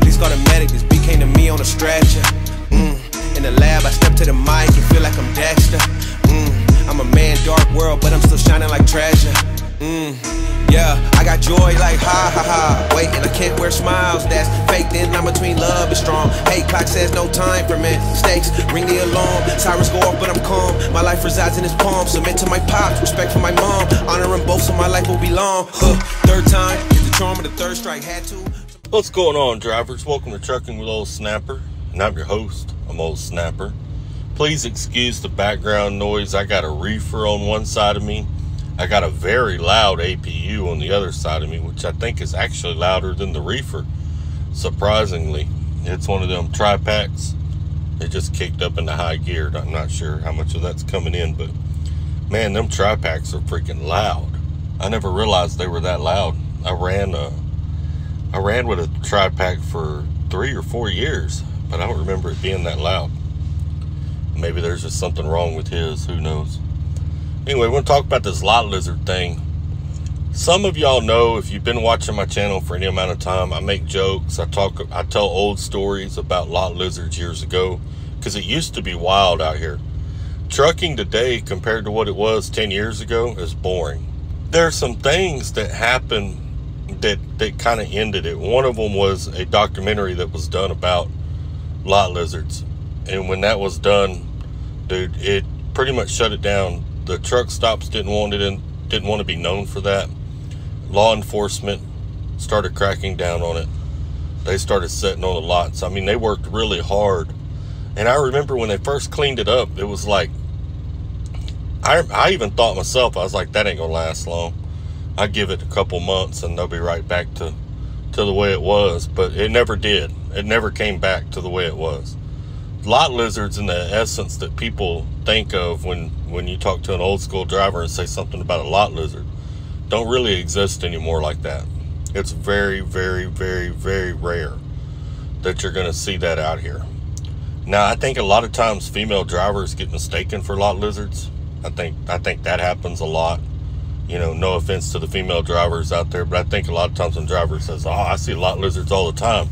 Please call the medic, this beat came to me on a stretcher. In the lab, I step to the mic and feel like I'm Dexter. I'm a man, dark world, but I'm still shining like treasure. Yeah, I got joy like ha ha ha. Wait, and I can't wear smiles, that's fake. Then I'm between love and strong. Hate clock says no time for mistakes. Ring the alarm, sirens go off, but I'm calm. My life resides in his palm. Submit to my pops, respect for my mom. Honoring both, so my life will be long. Third time, is the charm of the third strike. Had to. What's going on, drivers? Welcome to Trucking with Ole Snapper, and I'm your host. I'm Ole Snapper. Please excuse the background noise. I got a reefer on one side of me. I got a very loud APU on the other side of me, which I think is actually louder than the reefer. Surprisingly, it's one of them tri-packs. It just kicked up into high gear. I'm not sure how much of that's coming in, but man, them tri-packs are freaking loud. I never realized they were that loud. I ran with a tri-pack for 3 or 4 years, but I don't remember it being that loud. Maybe there's just something wrong with his, who knows. Anyway, we're going to talk about this lot lizard thing. Some of y'all know, if you've been watching my channel for any amount of time, I make jokes. I tell old stories about lot lizards years ago, because it used to be wild out here. Trucking today, compared to what it was 10 years ago, is boring. There are some things that happen that kind of ended it. One of them was a documentary that was done about lot lizards. And when that was done, dude, it pretty much shut it down. The truck stops didn't want to be known for that. Law enforcement started cracking down on it. They started setting on the lots. I mean, they worked really hard. And I remember when they first cleaned it up, it was like, I even thought myself, I was like, that ain't gonna last long. I give it a couple months and they'll be right back to the way it was. But it never did. It never came back to the way it was. Lot lizards, in the essence that people think of when you talk to an old school driver and say something about a lot lizard, don't really exist anymore like that. It's very, very, very, very rare that you're going to see that out here. Now, I think a lot of times female drivers get mistaken for lot lizards. I think that happens a lot. You know, no offense to the female drivers out there, but I think a lot of times when drivers says, oh, I see lot lizards all the time,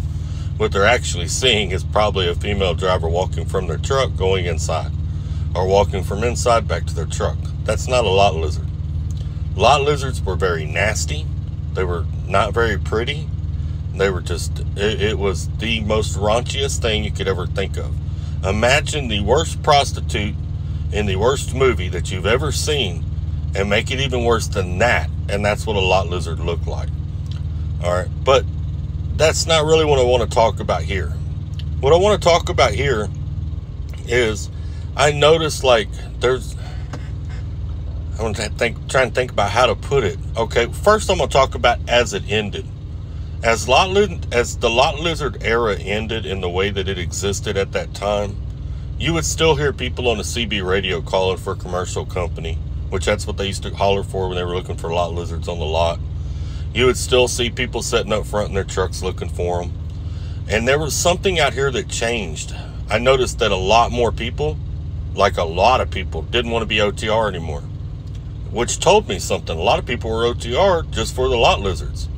what they're actually seeing is probably a female driver walking from their truck going inside, or walking from inside back to their truck. That's not a lot lizard. Lot lizards were very nasty. They were not very pretty. They were just, it was the most raunchiest thing you could ever think of. Imagine the worst prostitute in the worst movie that you've ever seen, and make it even worse than that, and that's what a lot lizard looked like. All right, but that's not really what I want to talk about here. What I want to talk about here is, I noticed, like, I want to try and think about how to put it. Okay, first I'm going to talk about as it ended. As the lot lizard era ended in the way that it existed at that time, you would still hear people on the CB radio calling for a commercial company, which that's what they used to holler for when they were looking for lot lizards on the lot. You would still see people sitting up front in their trucks looking for them. And there was something out here that changed. I noticed that a lot more people, like a lot of people, didn't want to be OTR anymore, which told me something. A lot of people were OTR just for the lot lizards,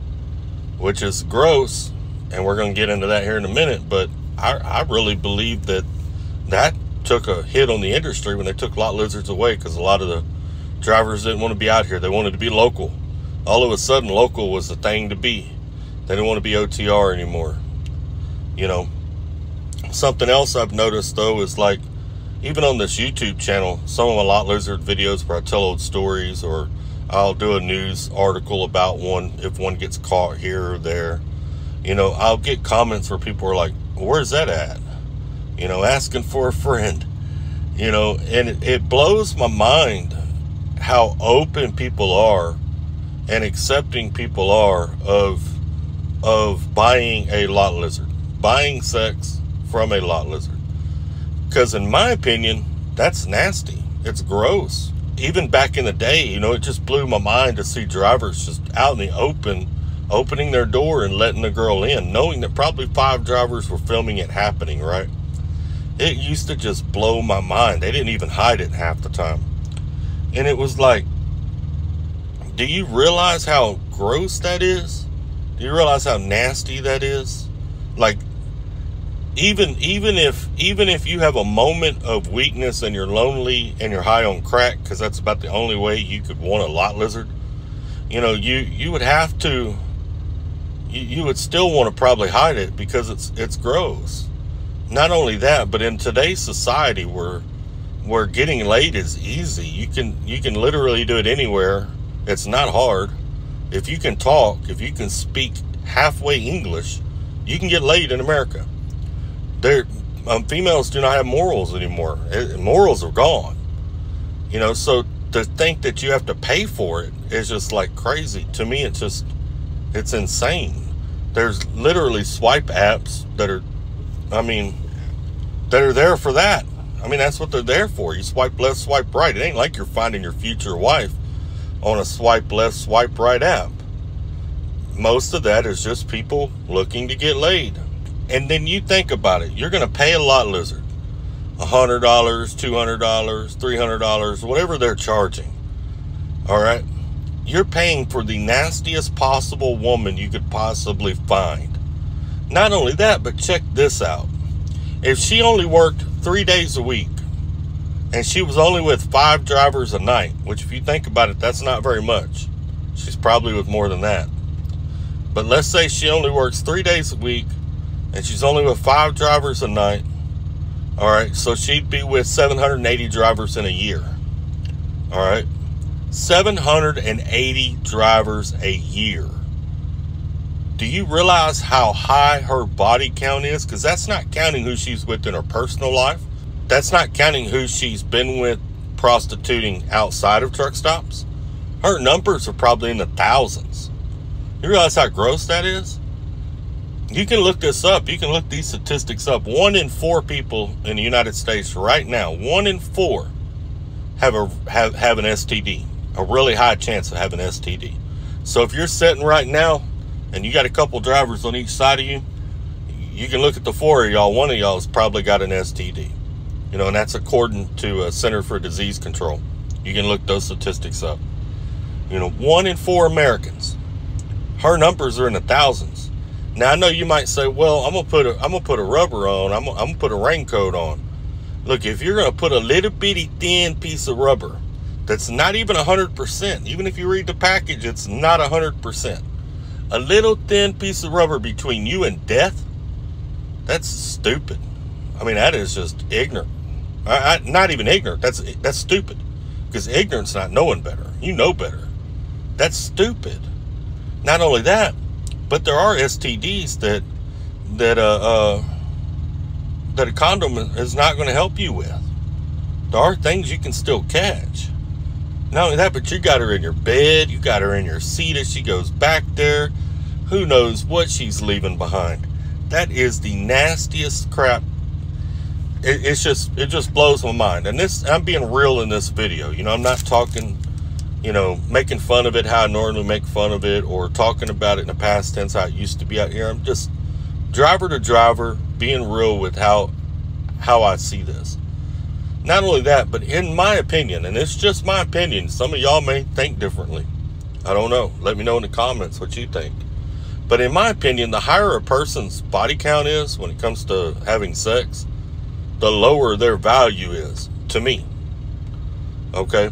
which is gross. And we're going to get into that here in a minute. But I really believe that took a hit on the industry when they took lot lizards away, because a lot of the drivers didn't want to be out here. They wanted to be local. All of a sudden, local was the thing to be. They didn't want to be OTR anymore. You know, something else I've noticed, though, is like, even on this YouTube channel, some of my lot lizard videos where I tell old stories, or I'll do a news article about one, if one gets caught here or there. You know, I'll get comments where people are like, where's that at? You know, asking for a friend. You know, and it blows my mind how open people are and accepting people are of buying a lot lizard, buying sex from a lot lizard. Because in my opinion, that's nasty. It's gross. Even back in the day, you know, it just blew my mind to see drivers just out in the open, opening their door and letting the girl in, knowing that probably 5 drivers were filming it happening, right? It used to just blow my mind. They didn't even hide it half the time. And it was like, do you realize how gross that is? Do you realize how nasty that is? Like, even if you have a moment of weakness and you're lonely and you're high on crack, because that's about the only way you could want a lot lizard, you know, you would have to, you would still want to probably hide it because it's gross. Not only that, but in today's society where getting laid is easy, you can literally do it anywhere. It's not hard. If you can talk, if you can speak halfway English, you can get laid in America. Females do not have morals anymore. Morals are gone. You know, so to think that you have to pay for it is just like crazy. To me, it's insane. There's literally swipe apps that are there for that. I mean, that's what they're there for. You swipe left, swipe right. It ain't like you're finding your future wife on a swipe left, swipe right app. Most of that is just people looking to get laid. And then you think about it. You're going to pay a lot lizard. $100, $200, $300, whatever they're charging. All right? You're paying for the nastiest possible woman you could possibly find. Not only that, but check this out. If she only worked 3 days a week, and she was only with 5 drivers a night, which if you think about it, that's not very much. She's probably with more than that. But let's say she only works 3 days a week, and she's only with 5 drivers a night. All right, so she'd be with 780 drivers in a year. All right, 780 drivers a year. Do you realize how high her body count is? Because that's not counting who she's with in her personal life. That's not counting who she's been with prostituting outside of truck stops. Her numbers are probably in the thousands. You realize how gross that is? You can look this up. You can look these statistics up. 1 in 4 people in the United States right now, 1 in 4 have an STD. A really high chance of having STD. So if you're sitting right now and you got a couple drivers on each side of you, you can look at the 4 of y'all. 1 of y'all has probably got an STD. You know, and that's according to Center for Disease Control. You can look those statistics up. You know, 1 in 4 Americans. Her numbers are in the thousands. Now I know you might say, "Well, I'm gonna put a rubber on. I'm gonna put a raincoat on." Look, if you're gonna put a little bitty thin piece of rubber that's not even 100%, even if you read the package, it's not 100%. A little thin piece of rubber between you and death. That's stupid. I mean, that is just ignorant. Not even ignorant. That's stupid. Because ignorance not knowing better. You know better. That's stupid. Not only that, but there are STDs that a condom is not going to help you with. There are things you can still catch. Not only that, but you got her in your bed. You got her in your seat as she goes back there. Who knows what she's leaving behind. That is the nastiest crap. It just blows my mind. And I'm being real in this video. You know, I'm not talking, you know, making fun of it how I normally make fun of it, or talking about it in the past tense how it used to be out here. I'm just driver to driver being real with how I see this. Not only that, but in my opinion, and it's just my opinion, some of y'all may think differently. I don't know. Let me know in the comments what you think. But in my opinion, the higher a person's body count is when it comes to having sex, the lower their value is to me. Okay?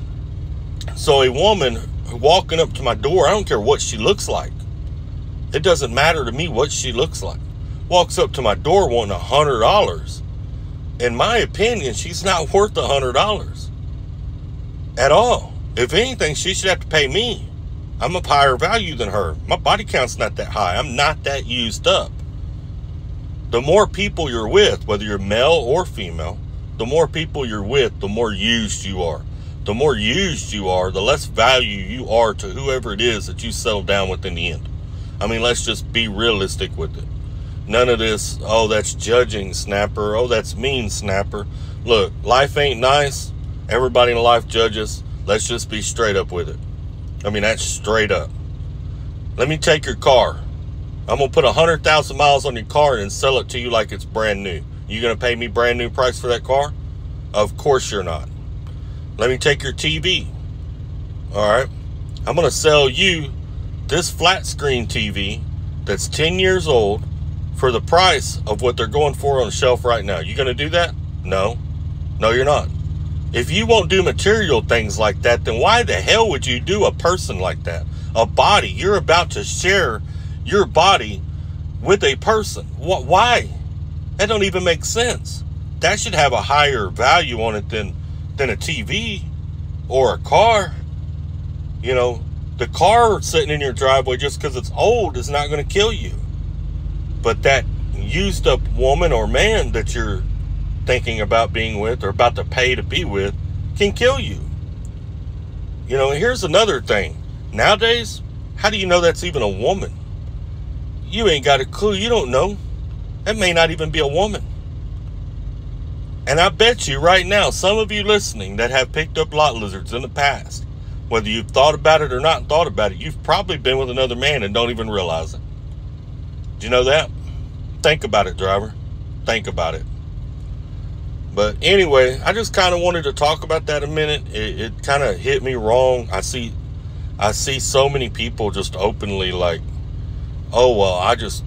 So a woman walking up to my door, I don't care what she looks like. It doesn't matter to me what she looks like. Walks up to my door wanting $100. In my opinion, she's not worth $100 at all. If anything, she should have to pay me. I'm of higher value than her. My body count's not that high. I'm not that used up. The more people you're with, whether you're male or female, the more people you're with, the more used you are. The more used you are, the less value you are to whoever it is that you settle down with in the end. I mean, let's just be realistic with it. None of this, oh, that's judging, Snapper. Oh, that's mean, Snapper. Look, life ain't nice. Everybody in life judges. Let's just be straight up with it. I mean, that's straight up. Let me take your car. I'm going to put 100,000 miles on your car and sell it to you like it's brand new. You going to pay me brand new price for that car? Of course you're not. Let me take your TV. All right. I'm going to sell you this flat screen TV that's 10 years old for the price of what they're going for on the shelf right now. You going to do that? No. No, you're not. If you won't do material things like that, then why the hell would you do a person like that? A body. You're about to share your body with a person. Why? That don't even make sense. That should have a higher value on it than a TV or a car. You know, the car sitting in your driveway just because it's old is not going to kill you. But that used up woman or man that you're thinking about being with or about to pay to be with can kill you. You know, and here's another thing. Nowadays, how do you know that's even a woman? You ain't got a clue. You don't know. That may not even be a woman. And I bet you right now, some of you listening that have picked up lot lizards in the past, whether you've thought about it or not thought about it, you've probably been with another man and don't even realize it. Do you know that? Think about it, driver. Think about it. But anyway, I just kind of wanted to talk about that a minute. It kind of hit me wrong. I see so many people just openly like, oh, well, I just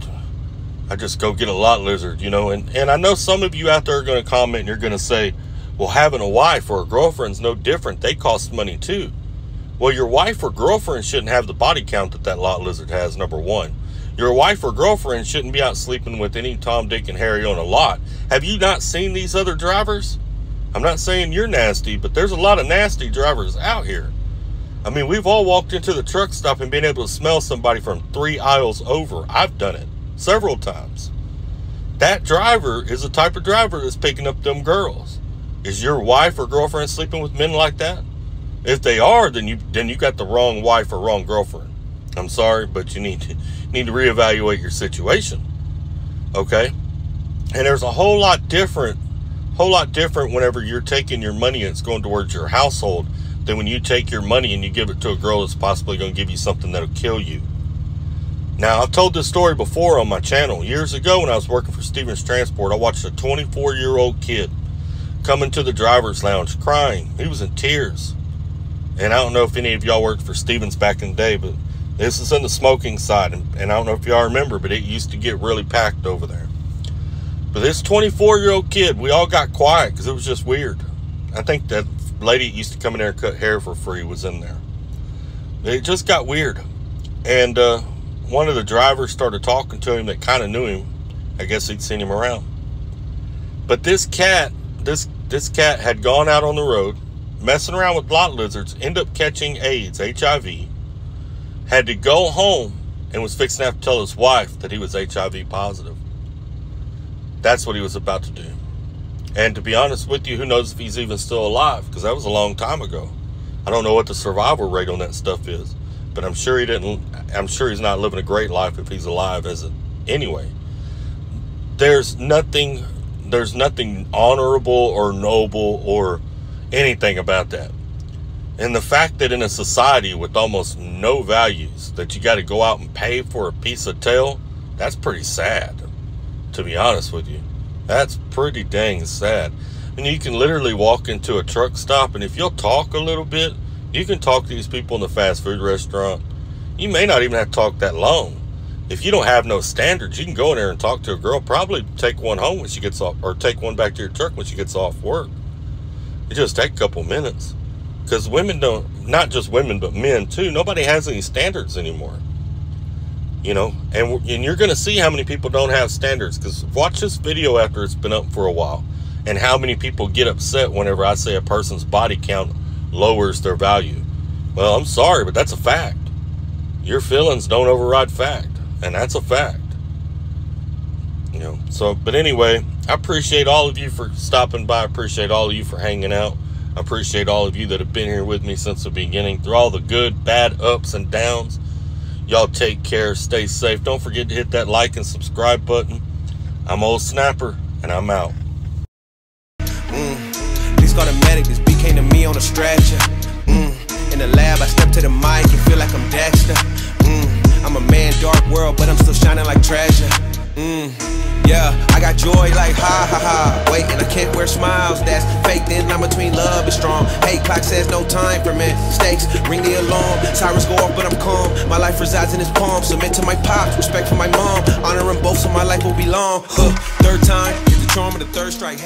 go get a lot lizard, you know. And I know some of you out there are going to comment and you're going to say, well, having a wife or a girlfriend's no different. They cost money too. Well, your wife or girlfriend shouldn't have the body count that lot lizard has, number one. Your wife or girlfriend shouldn't be out sleeping with any Tom, Dick, and Harry on a lot. Have you not seen these other drivers? I'm not saying you're nasty, but there's a lot of nasty drivers out here. I mean, we've all walked into the truck stop and been able to smell somebody from 3 aisles over. I've done it several times. That driver is the type of driver that's picking up them girls. Is your wife or girlfriend sleeping with men like that? If they are, then you got the wrong wife or wrong girlfriend. I'm sorry, but you need to reevaluate your situation. Okay? And there's a whole lot different whenever you're taking your money and it's going towards your household than when you take your money and you give it to a girl that's possibly going to give you something that'll kill you. Now, I've told this story before on my channel. Years ago when I was working for Stevens Transport, I watched a 24-year-old kid come into the driver's lounge crying. He was in tears. And I don't know if any of y'all worked for Stevens back in the day, but this is in the smoking side, and I don't know if y'all remember, but it used to get really packed over there. But this 24-year-old kid, we all got quiet because it was just weird. I think that lady that used to come in there and cut hair for free was in there. It just got weird. And one of the drivers started talking to him that kind of knew him. I guess he'd seen him around. But this cat had gone out on the road, messing around with lot lizards, ended up catching AIDS, HIV, had to go home and was fixing to have to tell his wife that he was HIV positive. That's what he was about to do. And to be honest with you, who knows if he's even still alive, because that was a long time ago. I don't know what the survival rate on that stuff is, but I'm sure he's not living a great life if he's alive as it anyway. There's nothing honorable or noble or anything about that. And the fact that in a society with almost no values that you got to go out and pay for a piece of tail, that's pretty sad, to be honest with you. That's pretty dang sad. And you can literally walk into a truck stop, and if you'll talk a little bit, you can talk to these people in the fast food restaurant. You may not even have to talk that long. If you don't have no standards, you can go in there and talk to a girl, probably take one home when she gets off, or take one back to your truck when she gets off work. It just take a couple minutes. Because women don't, not just women, but men too, nobody has any standards anymore. You know, and you're going to see how many people don't have standards. Because watch this video after it's been up for a while, and how many people get upset whenever I say a person's body count lowers their value. Well, I'm sorry, but that's a fact. Your feelings don't override fact, and that's a fact. You know, so, but anyway, I appreciate all of you for stopping by. I appreciate all of you for hanging out. I appreciate all of you that have been here with me since the beginning, through all the good, bad, ups and downs. Y'all take care, stay safe. Don't forget to hit that like and subscribe button. I'm Ole Snapper, and I'm out. Please call the medic. This beat came to me on a stretcher. In the lab, I step to the mic and feel like I'm Dexter. I'm a man, dark world, but I'm still shining like treasure. Yeah, I got joy like ha ha ha. Wait, and I can't wear smiles, that's fake. Then I'm between love and strong. Hate clock says no time for mistakes. Ring the alarm, sirens go off but I'm calm. My life resides in his palm. Submit to my pops, respect for my mom. Honor them both so my life will be long. Third time, hit the charm of the third strike.